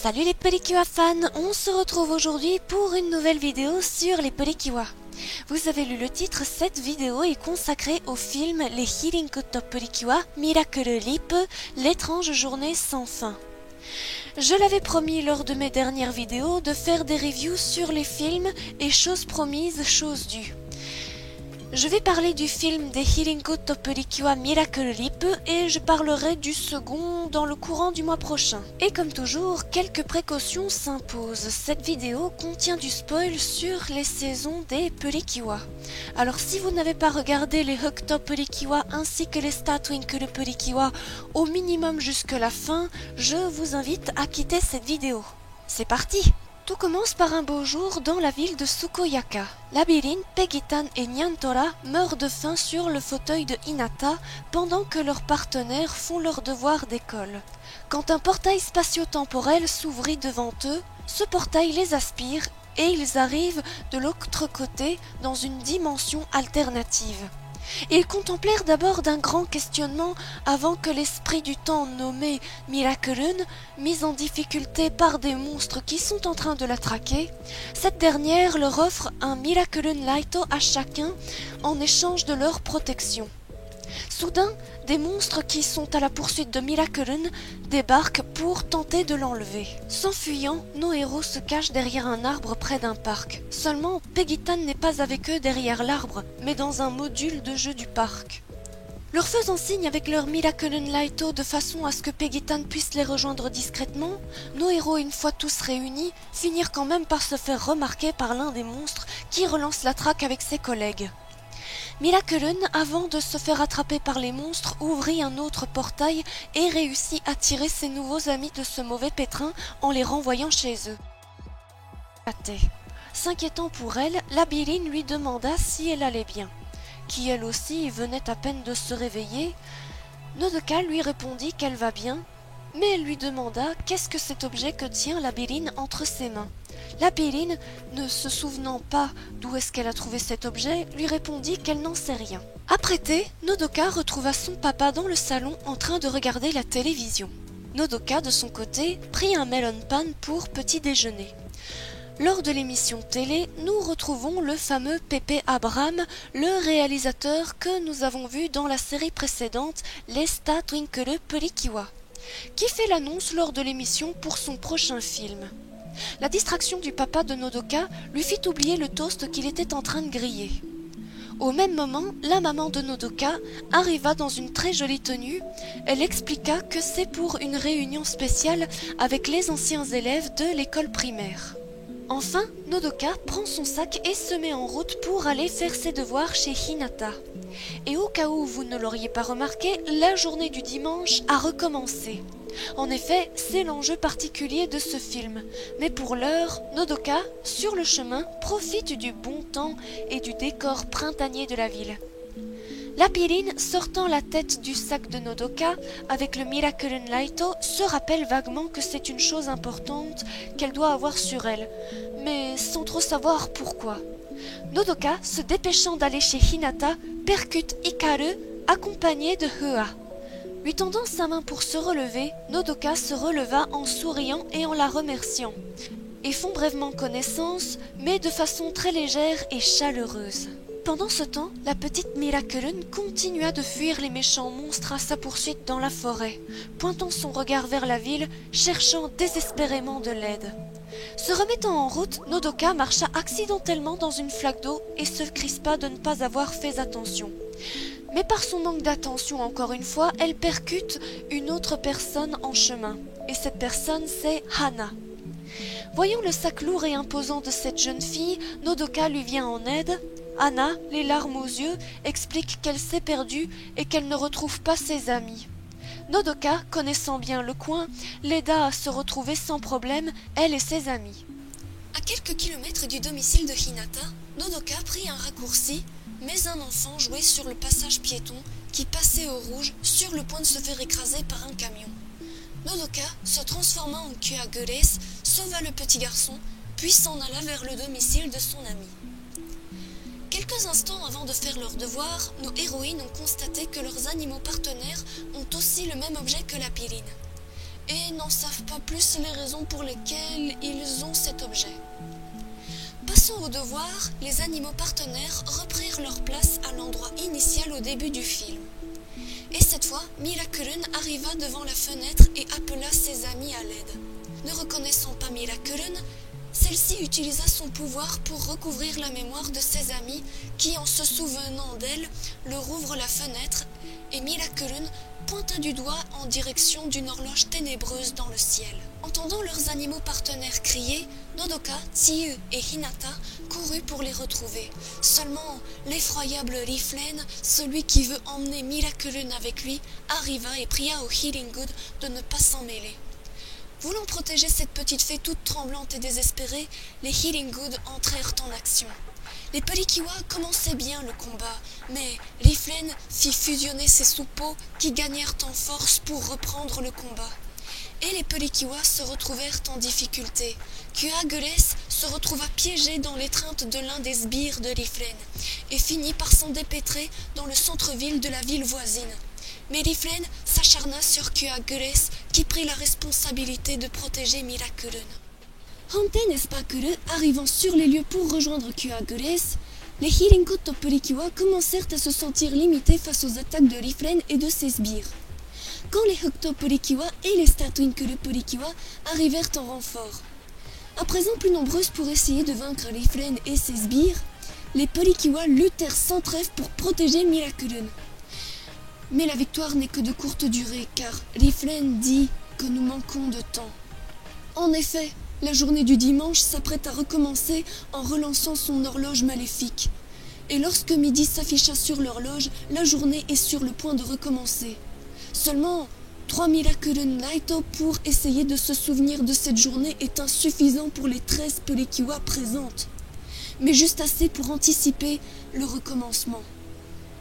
Salut les Pelikiwa fans, on se retrouve aujourd'hui pour une nouvelle vidéo sur les Pelikiwa. Vous avez lu le titre, cette vidéo est consacrée au film Les Hirinkoto Pelikiwa Miracle Leap, l'étrange journée sans fin. Je l'avais promis lors de mes dernières vidéos de faire des reviews sur les films et chose promise, chose due. Je vais parler du film des Hirinkoto Pelikiwa Miracle Leap et je parlerai du second dans le courant du mois prochain. Et comme toujours, quelques précautions s'imposent. Cette vidéo contient du spoil sur les saisons des Pelikiwa. Alors si vous n'avez pas regardé les Hokuto Pelikiwa ainsi que les Star Twinkle Pelikiwa au minimum jusque la fin, je vous invite à quitter cette vidéo. C'est parti! Tout commence par un beau jour dans la ville de Sukoyaka. Labyrinth, Pegitan et Nyantora meurent de faim sur le fauteuil de Hinata pendant que leurs partenaires font leur devoir d'école. Quand un portail spatio-temporel s'ouvrit devant eux, ce portail les aspire et ils arrivent de l'autre côté dans une dimension alternative. Ils contemplèrent d'abord d'un grand questionnement avant que l'esprit du temps nommé Miraculun, mise en difficulté par des monstres qui sont en train de la traquer, cette dernière leur offre un Miraculun Laito à chacun en échange de leur protection. Soudain, des monstres qui sont à la poursuite de Miraculun débarquent pour tenter de l'enlever. S'enfuyant, nos héros se cachent derrière un arbre près d'un parc. Seulement, Pegitan n'est pas avec eux derrière l'arbre, mais dans un module de jeu du parc. Leur faisant signe avec leur Miraculun Laito de façon à ce que Pegitan puisse les rejoindre discrètement, nos héros, une fois tous réunis, finirent quand même par se faire remarquer par l'un des monstres qui relance la traque avec ses collègues. Miraculun, avant de se faire attraper par les monstres, ouvrit un autre portail et réussit à tirer ses nouveaux amis de ce mauvais pétrin en les renvoyant chez eux. S'inquiétant pour elle, Labyrinth lui demanda si elle allait bien. Qui elle aussi venait à peine de se réveiller, Nodoka lui répondit qu'elle va bien, mais elle lui demanda qu'est-ce que cet objet que tient Labyrinth entre ses mains. Labyrinth, ne se souvenant pas d'où est-ce qu'elle a trouvé cet objet, lui répondit qu'elle n'en sait rien. Apprêtée, Nodoka retrouva son papa dans le salon en train de regarder la télévision. Nodoka, de son côté, prit un melon pan pour petit déjeuner. Lors de l'émission télé, nous retrouvons le fameux Pepe Abraham, le réalisateur que nous avons vu dans la série précédente, les Star Twinkle Pelikiwa, qui fait l'annonce lors de l'émission pour son prochain film. La distraction du papa de Nodoka lui fit oublier le toast qu'il était en train de griller. Au même moment, la maman de Nodoka arriva dans une très jolie tenue. Elle expliqua que c'est pour une réunion spéciale avec les anciens élèves de l'école primaire. Enfin, Nodoka prend son sac et se met en route pour aller faire ses devoirs chez Hinata. Et au cas où vous ne l'auriez pas remarqué, la journée du dimanche a recommencé. En effet, c'est l'enjeu particulier de ce film. Mais pour l'heure, Nodoka, sur le chemin, profite du bon temps et du décor printanier de la ville. Labyrinth, sortant la tête du sac de Nodoka avec le Miraculun Laito, se rappelle vaguement que c'est une chose importante qu'elle doit avoir sur elle, mais sans trop savoir pourquoi. Nodoka, se dépêchant d'aller chez Hinata, percute Hikaru, accompagné de Hua. Lui tendant sa main pour se relever, Nodoka se releva en souriant et en la remerciant, et font brièvement connaissance, mais de façon très légère et chaleureuse. Pendant ce temps, la petite Miraculun continua de fuir les méchants monstres à sa poursuite dans la forêt, pointant son regard vers la ville, cherchant désespérément de l'aide. Se remettant en route, Nodoka marcha accidentellement dans une flaque d'eau et se crispa de ne pas avoir fait attention. Mais par son manque d'attention, encore une fois, elle percute une autre personne en chemin. Et cette personne, c'est Hana. Voyant le sac lourd et imposant de cette jeune fille, Nodoka lui vient en aide. Hana, les larmes aux yeux, explique qu'elle s'est perdue et qu'elle ne retrouve pas ses amis. Nodoka, connaissant bien le coin, l'aida à se retrouver sans problème, elle et ses amis. À quelques kilomètres du domicile de Hinata, Nodoka prit un raccourci, mais un enfant jouait sur le passage piéton qui passait au rouge sur le point de se faire écraser par un camion. Nodoka, se transformant en Kyagures, sauva le petit garçon, puis s'en alla vers le domicile de son ami. Quelques instants avant de faire leur devoir, nos héroïnes ont constaté que leurs animaux partenaires ont aussi le même objet que Labyrinth. et n'en savent pas plus les raisons pour lesquelles ils ont cet objet. Passant au devoir, les animaux partenaires reprirent leur place à l'endroit initial au début du film. Et cette fois, Miraculun arriva devant la fenêtre et appela ses amis à l'aide. Ne reconnaissant pas Miraculun, celle-ci utilisa son pouvoir pour recouvrir la mémoire de ses amis qui, en se souvenant d'elle, leur ouvrent la fenêtre et Miraculun pointa du doigt en direction d'une horloge ténébreuse dans le ciel. Entendant leurs animaux partenaires crier, Nodoka, Tsuyu et Hinata coururent pour les retrouver. Seulement, l'effroyable Riflen, celui qui veut emmener Miraculun avec lui, arriva et pria au Healing Good de ne pas s'en mêler. Voulant protéger cette petite fée toute tremblante et désespérée, les Healing Good entrèrent en action. Les Porikiwa commençaient bien le combat, mais Riflen fit fusionner ses soupeaux qui gagnèrent en force pour reprendre le combat. Et les Porikiwa se retrouvèrent en difficulté. Kuageles se retrouva piégé dans l'étreinte de l'un des sbires de Riflen et finit par s'en dépêtrer dans le centre-ville de la ville voisine. Mais Riflen s'acharna sur Kuageles qui prit la responsabilité de protéger Miraculun. Hanten et Spakuru arrivant sur les lieux pour rejoindre Kuageles, les Healing Good Porikiwa commencèrent à se sentir limités face aux attaques de Riflen et de ses sbires. Quand les Hokuto Porikiwa et les Startwinkle Porikiwa arrivèrent en renfort. À présent plus nombreuses pour essayer de vaincre Riflen et ses sbires, les Porikiwa luttèrent sans trêve pour protéger Miraculun. Mais la victoire n'est que de courte durée, car Riflen dit que nous manquons de temps. En effet, la journée du dimanche s'apprête à recommencer en relançant son horloge maléfique. Et lorsque midi s'afficha sur l'horloge, la journée est sur le point de recommencer. Seulement, 3 Miraculun Naito pour essayer de se souvenir de cette journée est insuffisant pour les 13 Porikiwa présentes, mais juste assez pour anticiper le recommencement.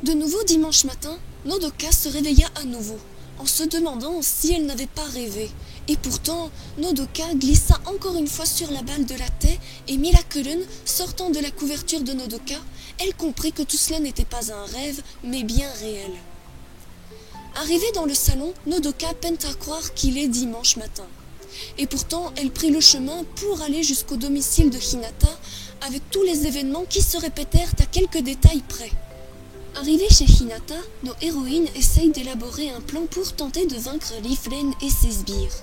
De nouveau dimanche matin, Nodoka se réveilla à nouveau, en se demandant si elle n'avait pas rêvé. Et pourtant, Nodoka glissa encore une fois sur la balle de la thé et Miraculun, sortant de la couverture de Nodoka, elle comprit que tout cela n'était pas un rêve, mais bien réel. Arrivée dans le salon, Nodoka peine à croire qu'il est dimanche matin. Et pourtant, elle prit le chemin pour aller jusqu'au domicile de Hinata, avec tous les événements qui se répétèrent à quelques détails près. Arrivées chez Hinata, nos héroïnes essayent d'élaborer un plan pour tenter de vaincre Riflen et ses sbires.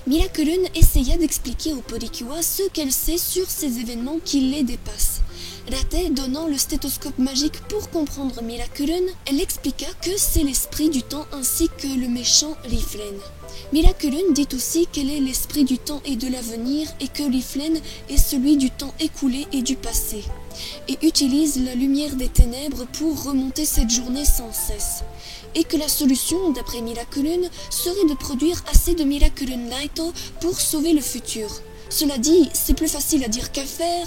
Miraculun essaya d'expliquer aux Porikiwa ce qu'elle sait sur ces événements qui les dépassent. Rattay donnant le stéthoscope magique pour comprendre Miraculun, elle expliqua que c'est l'esprit du temps ainsi que le méchant Riflen. Miraculun dit aussi qu'elle est l'esprit du temps et de l'avenir et que Riflen est celui du temps écoulé et du passé, et utilise la lumière des ténèbres pour remonter cette journée sans cesse, et que la solution, d'après Miraculun, serait de produire assez de Miraculun Naito pour sauver le futur. Cela dit, c'est plus facile à dire qu'à faire,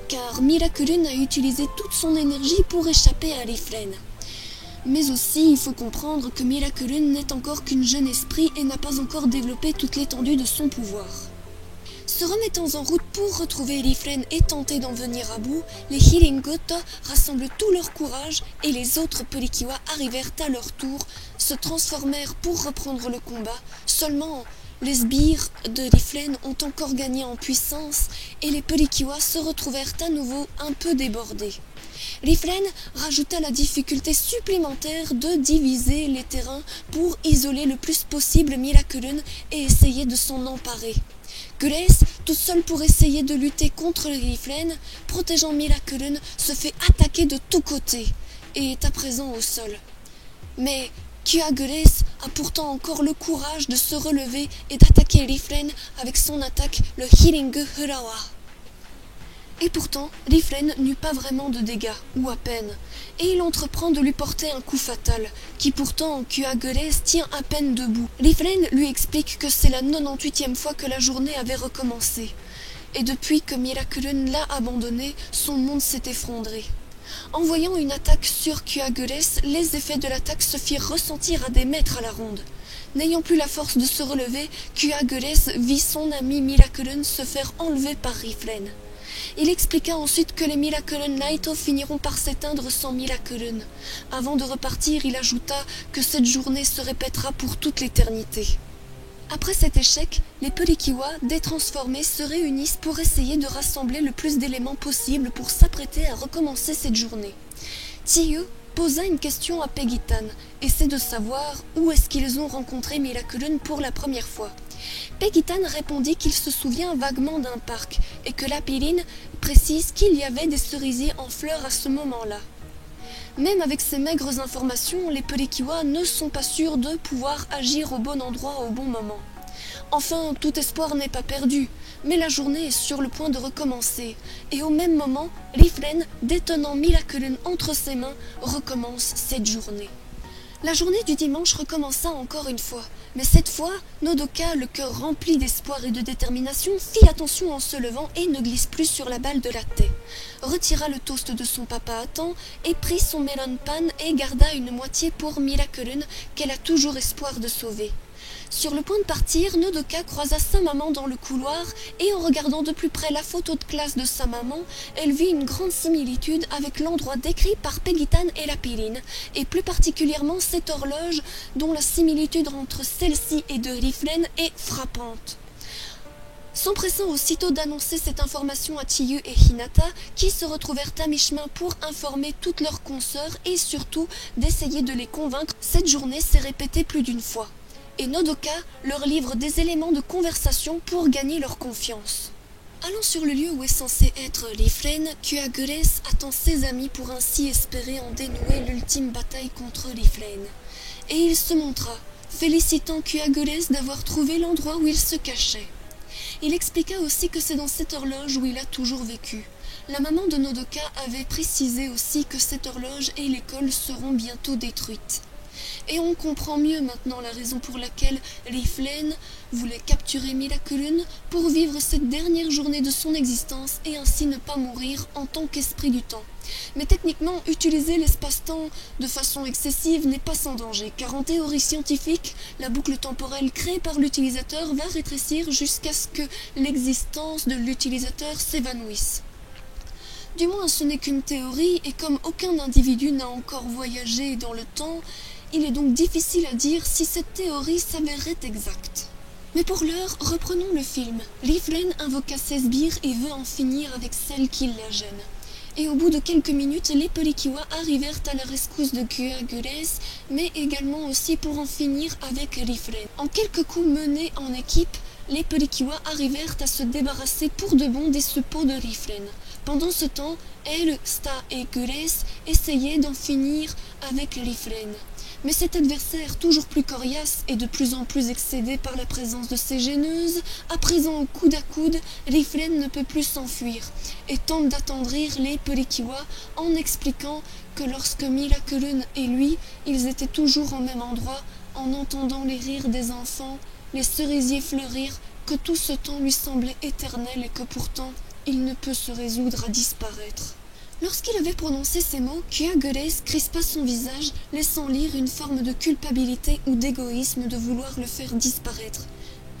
car Miraculun a utilisé toute son énergie pour échapper à Riflen. Mais aussi, il faut comprendre que Miraculun n'est encore qu'une jeune esprit et n'a pas encore développé toute l'étendue de son pouvoir. Se remettant en route pour retrouver Riflen et tenter d'en venir à bout, les Healing Good rassemblent tout leur courage et les autres Porikiwa arrivèrent à leur tour, se transformèrent pour reprendre le combat. Seulement, les sbires de Riflen ont encore gagné en puissance et les Porikiwa se retrouvèrent à nouveau un peu débordés. Riflen rajouta la difficulté supplémentaire de diviser les terrains pour isoler le plus possible Miraculun et essayer de s'en emparer. Grace, toute seule pour essayer de lutter contre Riflen, protégeant Miraculun, se fait attaquer de tous côtés et est à présent au sol. Mais Kuageles a pourtant encore le courage de se relever et d'attaquer Riflen avec son attaque, le Healing Hurawa. Et pourtant, Riflen n'eut pas vraiment de dégâts, ou à peine, et il entreprend de lui porter un coup fatal, qui pourtant, Kuageles tient à peine debout. Riflen lui explique que c'est la 98e fois que la journée avait recommencé, et depuis que Miraculun l'a abandonné, son monde s'est effondré. En voyant une attaque sur Kuageles, les effets de l'attaque se firent ressentir à des mètres à la ronde. N'ayant plus la force de se relever, Kuageles vit son ami Miraculun se faire enlever par Riflen. Il expliqua ensuite que les Miraculun Naito finiront par s'éteindre sans Miraculun. Avant de repartir, il ajouta que cette journée se répétera pour toute l'éternité. Après cet échec, les Porikiwa, détransformés, se réunissent pour essayer de rassembler le plus d'éléments possible pour s'apprêter à recommencer cette journée. Tiyue posa une question à Peggy-tan, et c'est de savoir où est-ce qu'ils ont rencontré Miraculun pour la première fois. Peggy-tan répondit qu'il se souvient vaguement d'un parc, et que la Piline précise qu'il y avait des cerisiers en fleurs à ce moment-là. Même avec ces maigres informations, les Porikiwa ne sont pas sûrs de pouvoir agir au bon endroit au bon moment. Enfin, tout espoir n'est pas perdu, mais la journée est sur le point de recommencer, et au même moment, Riflen, détenant Miraculun entre ses mains, recommence cette journée. La journée du dimanche recommença encore une fois, mais cette fois, Nodoka, le cœur rempli d'espoir et de détermination, fit attention en se levant et ne glisse plus sur la balle de la thé. Retira le toast de son papa à temps et prit son melon pan et garda une moitié pour Miraculun qu'elle a toujours espoir de sauver. Sur le point de partir, Nodoka croisa sa maman dans le couloir et en regardant de plus près la photo de classe de sa maman, elle vit une grande similitude avec l'endroit décrit par Peggy-tan et la Piline, et plus particulièrement cette horloge dont la similitude entre celle-ci et de Riflen est frappante. S'empressant aussitôt d'annoncer cette information à Tiyue et Hinata, qui se retrouvèrent à mi-chemin pour informer toutes leurs consoeurs et surtout d'essayer de les convaincre, cette journée s'est répétée plus d'une fois. Et Nodoka leur livre des éléments de conversation pour gagner leur confiance. Allant sur le lieu où est censé être Riflen, Kuagures attend ses amis pour ainsi espérer en dénouer l'ultime bataille contre Riflen. Et il se montra, félicitant Kuagures d'avoir trouvé l'endroit où il se cachait. Il expliqua aussi que c'est dans cette horloge où il a toujours vécu. La maman de Nodoka avait précisé aussi que cette horloge et l'école seront bientôt détruites. Et on comprend mieux maintenant la raison pour laquelle Riflen voulait capturer Miraculun pour vivre cette dernière journée de son existence et ainsi ne pas mourir en tant qu'esprit du temps. Mais techniquement, utiliser l'espace-temps de façon excessive n'est pas sans danger, car en théorie scientifique, la boucle temporelle créée par l'utilisateur va rétrécir jusqu'à ce que l'existence de l'utilisateur s'évanouisse. Du moins, ce n'est qu'une théorie, et comme aucun individu n'a encore voyagé dans le temps, il est donc difficile à dire si cette théorie s'avérerait exacte. Mais pour l'heure, reprenons le film. Riflen invoqua ses sbires et veut en finir avec celle qui la gêne. Et au bout de quelques minutes, les Porikiwa arrivèrent à la rescousse de Kuagures, mais également aussi pour en finir avec Riflen. En quelques coups menés en équipe, les Porikiwa arrivèrent à se débarrasser pour de bon des suppôts de Riflen. Pendant ce temps, elle, Sta et Gures essayaient d'en finir avec Riflen. Mais cet adversaire, toujours plus coriace et de plus en plus excédé par la présence de ces gêneuses, à présent coude à coude, Riflen ne peut plus s'enfuir et tente d'attendrir les Porikiwa en expliquant que lorsque Miraculun et lui, ils étaient toujours au même endroit, en entendant les rires des enfants, les cerisiers fleurir, que tout ce temps lui semblait éternel et que pourtant il ne peut se résoudre à disparaître. Lorsqu'il avait prononcé ces mots, Kuagures crispa son visage, laissant lire une forme de culpabilité ou d'égoïsme de vouloir le faire disparaître.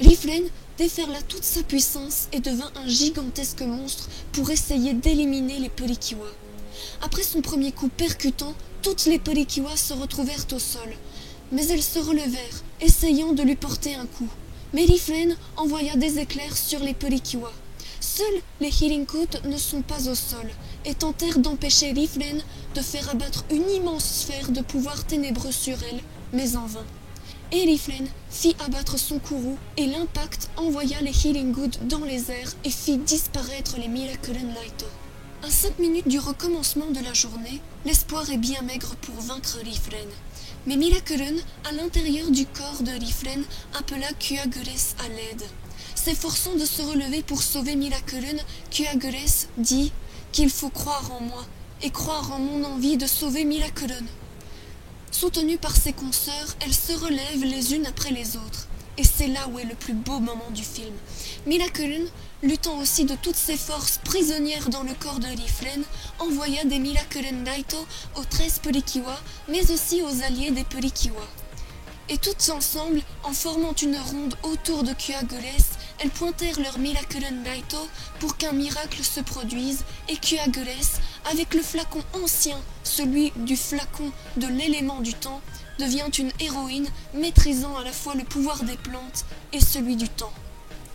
Riflen déferla toute sa puissance et devint un gigantesque monstre pour essayer d'éliminer les Porikiwa. Après son premier coup percutant, toutes les Porikiwa se retrouvèrent au sol. Mais elles se relevèrent, essayant de lui porter un coup. Mais Riflen envoya des éclairs sur les Porikiwa. Seuls les Hirinkout ne sont pas au sol et tentèrent d'empêcher Riflen de faire abattre une immense sphère de pouvoir ténébreux sur elle, mais en vain. Et Riflen fit abattre son courroux et l'impact envoya les Hiringood dans les airs et fit disparaître les Miraculun Naito. À 5 minutes du recommencement de la journée, l'espoir est bien maigre pour vaincre Riflen. Mais Miraculun, à l'intérieur du corps de Riflen, appela Kuagures à l'aide. S'efforçant de se relever pour sauver Miraculun, Kuagures dit qu'il faut croire en moi et croire en mon envie de sauver Miraculun. Soutenue par ses consoeurs, elle se relève les unes après les autres. Et c'est là où est le plus beau moment du film. Miraculun, luttant aussi de toutes ses forces prisonnières dans le corps de Riflen, envoya des Miraculun Naito aux 13 Porikiwa, mais aussi aux alliés des Porikiwa. Et toutes ensemble, en formant une ronde autour de Kuagures, elles pointèrent leur Miraculun Naito pour qu'un miracle se produise et Kuagures, avec le flacon ancien, celui du flacon de l'élément du temps, devient une héroïne maîtrisant à la fois le pouvoir des plantes et celui du temps.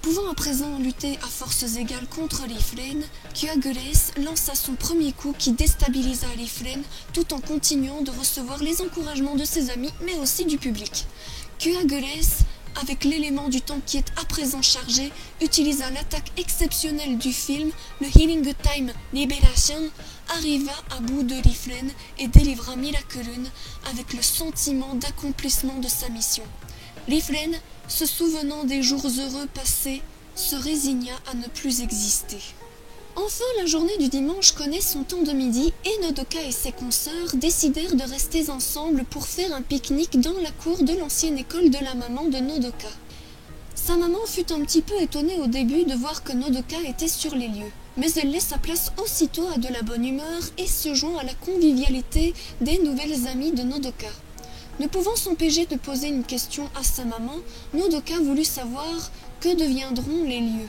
Pouvant à présent lutter à forces égales contre Leaf-Lane, Kuageles lança son premier coup qui déstabilisa Leaf-Lane tout en continuant de recevoir les encouragements de ses amis mais aussi du public. Kuageles, avec l'élément du temps qui est à présent chargé, utilisa l'attaque exceptionnelle du film, le Healing Time Liberation, arriva à bout de Leaf-Lane et délivra Miraculun avec le sentiment d'accomplissement de sa mission. Leaf-Lane, se souvenant des jours heureux passés, se résigna à ne plus exister. Enfin, la journée du dimanche connaît son temps de midi et Nodoka et ses consoeurs décidèrent de rester ensemble pour faire un pique-nique dans la cour de l'ancienne école de la maman de Nodoka. Sa maman fut un petit peu étonnée au début de voir que Nodoka était sur les lieux, mais elle laissa place aussitôt à de la bonne humeur et se joint à la convivialité des nouvelles amies de Nodoka. Ne pouvant s'empêcher de poser une question à sa maman, Nodoka voulut savoir que deviendront les lieux.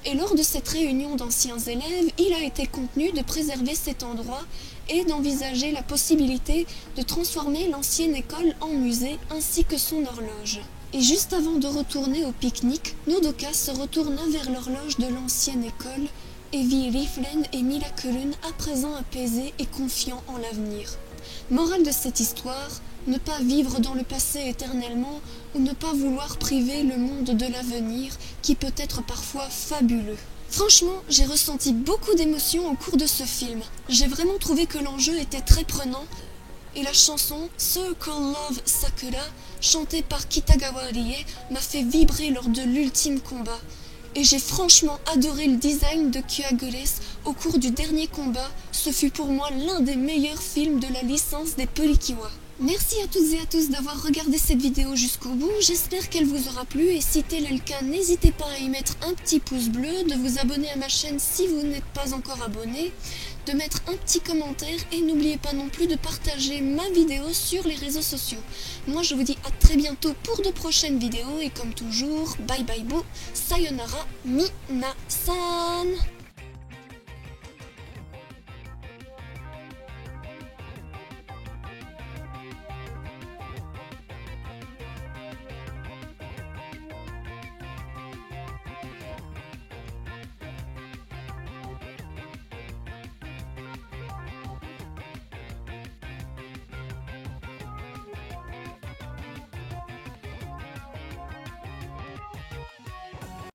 Et lors de cette réunion d'anciens élèves, il a été convenu de préserver cet endroit et d'envisager la possibilité de transformer l'ancienne école en musée ainsi que son horloge. Et juste avant de retourner au pique-nique, Nodoka se retourna vers l'horloge de l'ancienne école et vit Leaf-Lane et Miraculun à présent apaisés et confiants en l'avenir. Morale de cette histoire, ne pas vivre dans le passé éternellement ou ne pas vouloir priver le monde de l'avenir qui peut être parfois fabuleux. Franchement, j'ai ressenti beaucoup d'émotions au cours de ce film. J'ai vraiment trouvé que l'enjeu était très prenant et la chanson Circle Love Sakura, chantée par Kitagawa Rie, m'a fait vibrer lors de l'ultime combat. Et j'ai franchement adoré le design de Kuageles au cours du dernier combat. Ce fut pour moi l'un des meilleurs films de la licence des Pelikiwa. Merci à toutes et à tous d'avoir regardé cette vidéo jusqu'au bout, j'espère qu'elle vous aura plu et si tel est le cas, n'hésitez pas à y mettre un petit pouce bleu, de vous abonner à ma chaîne si vous n'êtes pas encore abonné, de mettre un petit commentaire et n'oubliez pas non plus de partager ma vidéo sur les réseaux sociaux. Moi je vous dis à très bientôt pour de prochaines vidéos et comme toujours, bye bye boo, sayonara, minasan.